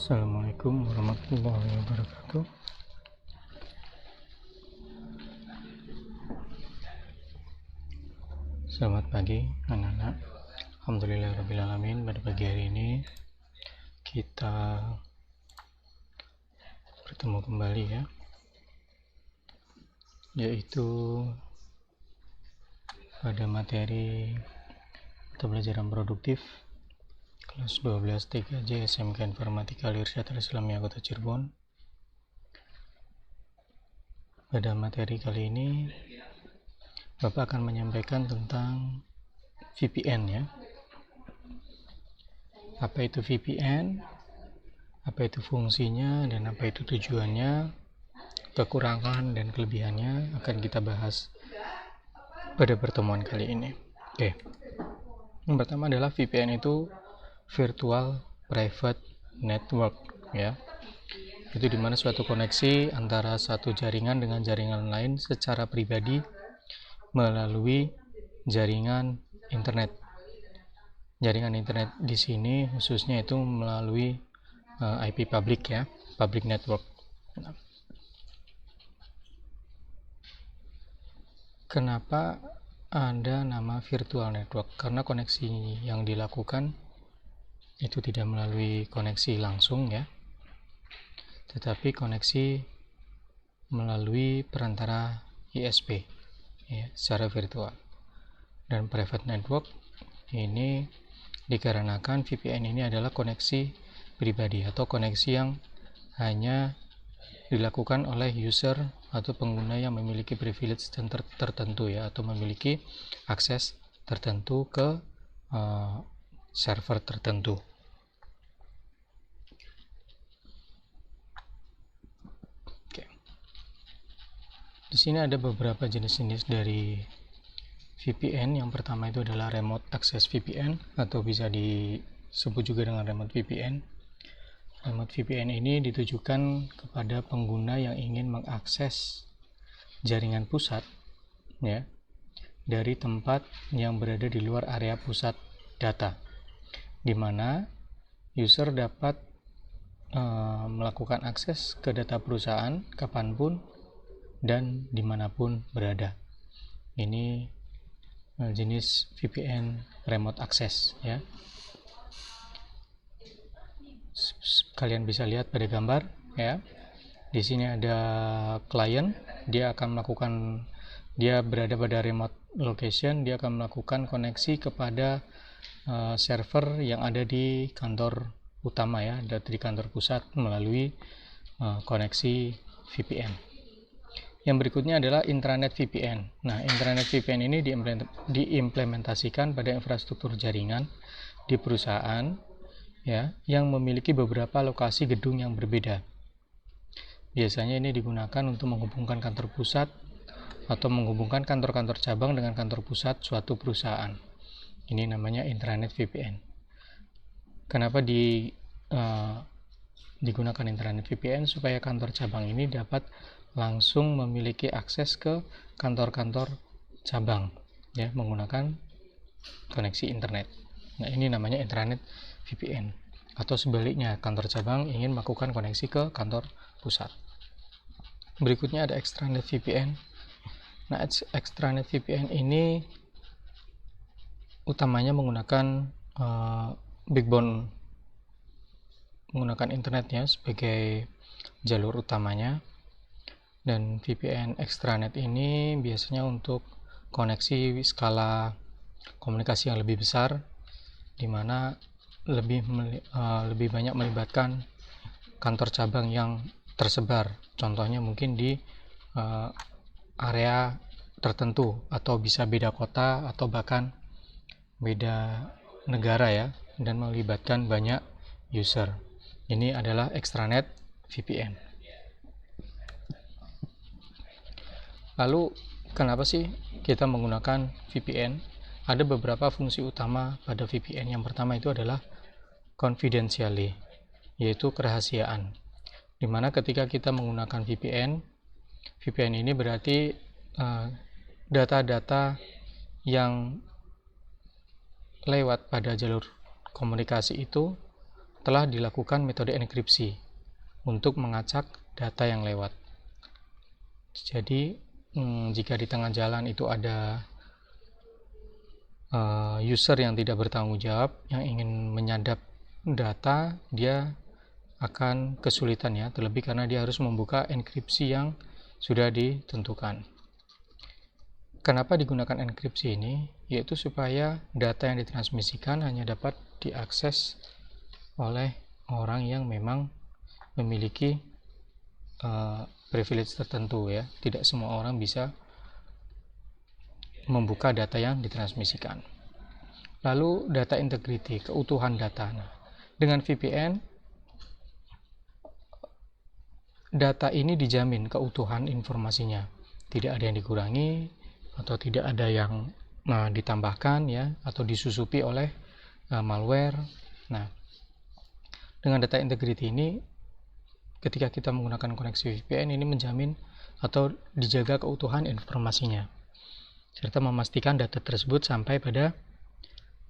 Assalamualaikum warahmatullahi wabarakatuh. Selamat pagi anak-anak. Alhamdulillahirrahmanirrahim. Pada pagi hari ini kita bertemu kembali ya, yaitu pada materi atau pelajaran produktif kelas 12 3J SMK Informatika Al-Irsyad Al-Islamiyah Kota Cirebon. Pada materi kali ini Bapak akan menyampaikan tentang VPN ya. Apa itu VPN? Apa itu fungsinya dan apa itu tujuannya? Kekurangan dan kelebihannya akan kita bahas pada pertemuan kali ini. Oke. Yang pertama adalah VPN itu Virtual Private Network ya. Itu dimana suatu koneksi antara satu jaringan dengan jaringan lain secara pribadi melalui jaringan internet. Jaringan internet di sini khususnya itu melalui IP public ya, public network. Kenapa ada nama virtual network? Karena koneksi yang dilakukan itu tidak melalui koneksi langsung ya, tetapi koneksi melalui perantara ISP ya, secara virtual. Dan private network ini dikarenakan VPN ini adalah koneksi pribadi atau koneksi yang hanya dilakukan oleh user atau pengguna yang memiliki privilege tertentu ya, atau memiliki akses tertentu ke server tertentu. Oke. Di sini ada beberapa jenis-jenis dari VPN. Yang pertama itu adalah Remote Access VPN atau bisa disebut juga dengan Remote VPN. Remote VPN ini ditujukan kepada pengguna yang ingin mengakses jaringan pusat ya, dari tempat yang berada di luar area pusat data, di mana user dapat melakukan akses ke data perusahaan kapanpun dan dimanapun berada. Ini jenis VPN remote access ya. Kalian bisa lihat pada gambar ya. Di sini ada klien, dia berada pada remote location, dia akan melakukan koneksi kepada server yang ada di kantor utama ya, di kantor pusat melalui koneksi VPN. Yang berikutnya adalah intranet VPN. Nah, intranet VPN ini diimplementasikan pada infrastruktur jaringan di perusahaan ya, yang memiliki beberapa lokasi gedung yang berbeda. Biasanya ini digunakan untuk menghubungkan kantor pusat atau menghubungkan kantor-kantor cabang dengan kantor pusat suatu perusahaan. Ini namanya intranet VPN. Kenapa digunakan intranet VPN? Supaya kantor cabang ini dapat langsung memiliki akses ke kantor-kantor cabang ya, menggunakan koneksi internet. Nah, ini namanya intranet VPN. Atau sebaliknya, kantor cabang ingin melakukan koneksi ke kantor pusat. Berikutnya ada extranet VPN. Nah, extranet VPN ini utamanya menggunakan backbone, menggunakan internetnya sebagai jalur utamanya. Dan VPN extranet ini biasanya untuk koneksi skala komunikasi yang lebih besar, di mana lebih banyak melibatkan kantor cabang yang tersebar. Contohnya mungkin di area tertentu, atau bisa beda kota atau bahkan beda negara ya, dan melibatkan banyak user. Ini adalah extranet VPN. Lalu kenapa sih kita menggunakan VPN? Ada beberapa fungsi utama pada VPN. Yang pertama itu adalah confidentiality, yaitu kerahasiaan. Dimana ketika kita menggunakan VPN ini berarti data-data yang lewat pada jalur komunikasi itu telah dilakukan metode enkripsi untuk mengacak data yang lewat. Jadi jika di tengah jalan itu ada user yang tidak bertanggung jawab yang ingin menyadap data, dia akan kesulitan ya, terlebih karena dia harus membuka enkripsi yang sudah ditentukan. Kenapa digunakan enkripsi ini? Yaitu supaya data yang ditransmisikan hanya dapat diakses oleh orang yang memang memiliki privilege tertentu ya. Tidak semua orang bisa membuka data yang ditransmisikan. Lalu data integrity, keutuhan data. Nah, dengan VPN data ini dijamin keutuhan informasinya, tidak ada yang dikurangi atau tidak ada yang ditambahkan ya, atau disusupi oleh malware. Nah, dengan data integrity ini, ketika kita menggunakan koneksi VPN ini menjamin atau dijaga keutuhan informasinya, serta memastikan data tersebut sampai pada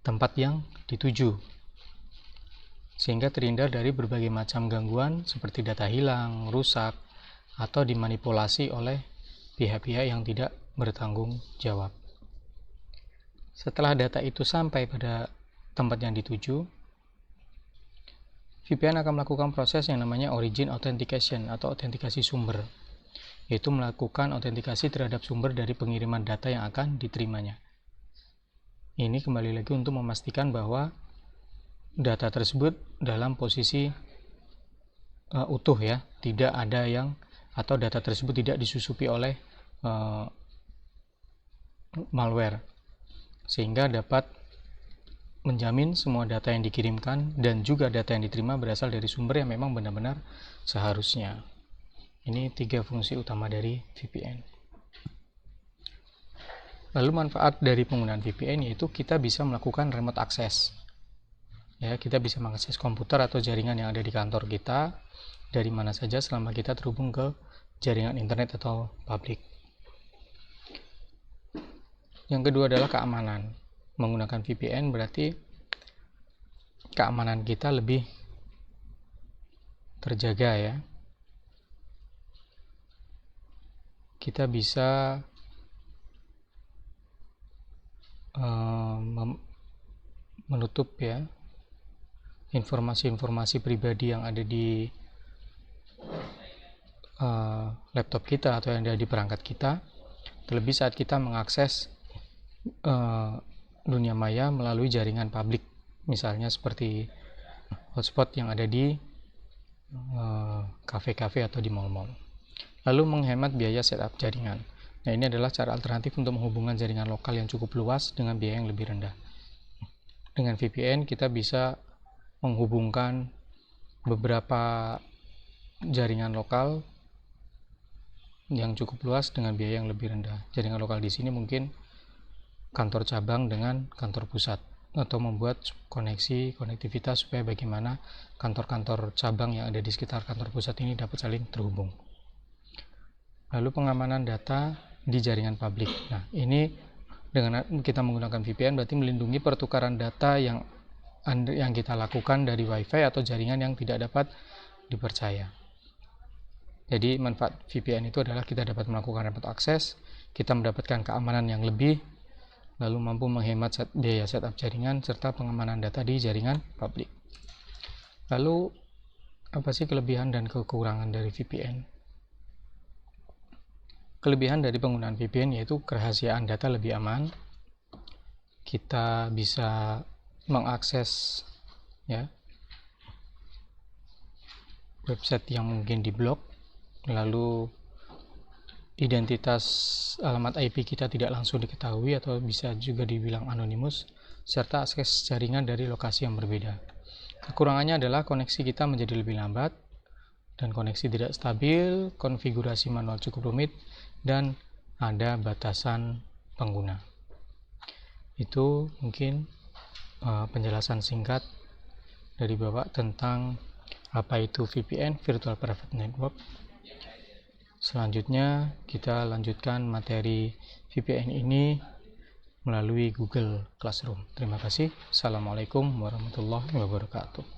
tempat yang dituju, sehingga terhindar dari berbagai macam gangguan seperti data hilang, rusak, atau dimanipulasi oleh pihak-pihak yang tidak bertanggung jawab. Setelah data itu sampai pada tempat yang dituju, VPN akan melakukan proses yang namanya origin authentication atau autentikasi sumber, yaitu melakukan autentikasi terhadap sumber dari pengiriman data yang akan diterimanya. Ini kembali lagi untuk memastikan bahwa data tersebut dalam posisi utuh ya, tidak ada yang, atau data tersebut tidak disusupi oleh malware, sehingga dapat menjamin semua data yang dikirimkan dan juga data yang diterima berasal dari sumber yang memang benar-benar seharusnya. Ini 3 fungsi utama dari VPN. Lalu manfaat dari penggunaan VPN yaitu kita bisa melakukan remote access. Ya, kita bisa mengakses komputer atau jaringan yang ada di kantor kita dari mana saja selama kita terhubung ke jaringan internet atau publik. Yang kedua adalah keamanan. Menggunakan VPN berarti keamanan kita lebih terjaga ya. Kita bisa menutup ya informasi-informasi pribadi yang ada di laptop kita atau yang ada di perangkat kita, terlebih saat kita mengakses dunia maya melalui jaringan publik, misalnya seperti hotspot yang ada di kafe-kafe atau di mall-mall. Lalu menghemat biaya setup jaringan. Nah, ini adalah cara alternatif untuk menghubungkan jaringan lokal yang cukup luas dengan biaya yang lebih rendah. Dengan VPN kita bisa menghubungkan beberapa jaringan lokal yang cukup luas dengan biaya yang lebih rendah. Jaringan lokal di sini mungkin kantor cabang dengan kantor pusat, atau membuat konektivitas supaya bagaimana kantor-kantor cabang yang ada di sekitar kantor pusat ini dapat saling terhubung. Lalu pengamanan data di jaringan publik. Nah, ini dengan kita menggunakan VPN berarti melindungi pertukaran data yang kita lakukan dari WiFi atau jaringan yang tidak dapat dipercaya. Jadi manfaat VPN itu adalah kita dapat melakukan remote access, kita mendapatkan keamanan yang lebih, lalu mampu menghemat biaya setup jaringan serta pengamanan data di jaringan publik. Lalu apa sih kelebihan dan kekurangan dari VPN? Kelebihan dari penggunaan VPN yaitu kerahasiaan data lebih aman. Kita bisa mengakses ya website yang mungkin diblok, lalu identitas alamat IP kita tidak langsung diketahui atau bisa juga dibilang anonimus, serta akses jaringan dari lokasi yang berbeda. Kekurangannya adalah koneksi kita menjadi lebih lambat dan koneksi tidak stabil, konfigurasi manual cukup rumit, dan ada batasan pengguna. Itu mungkin penjelasan singkat dari Bapak tentang apa itu VPN, Virtual Private Network. Selanjutnya kita lanjutkan materi VPN ini melalui Google Classroom. Terima kasih. Assalamualaikum warahmatullahi wabarakatuh.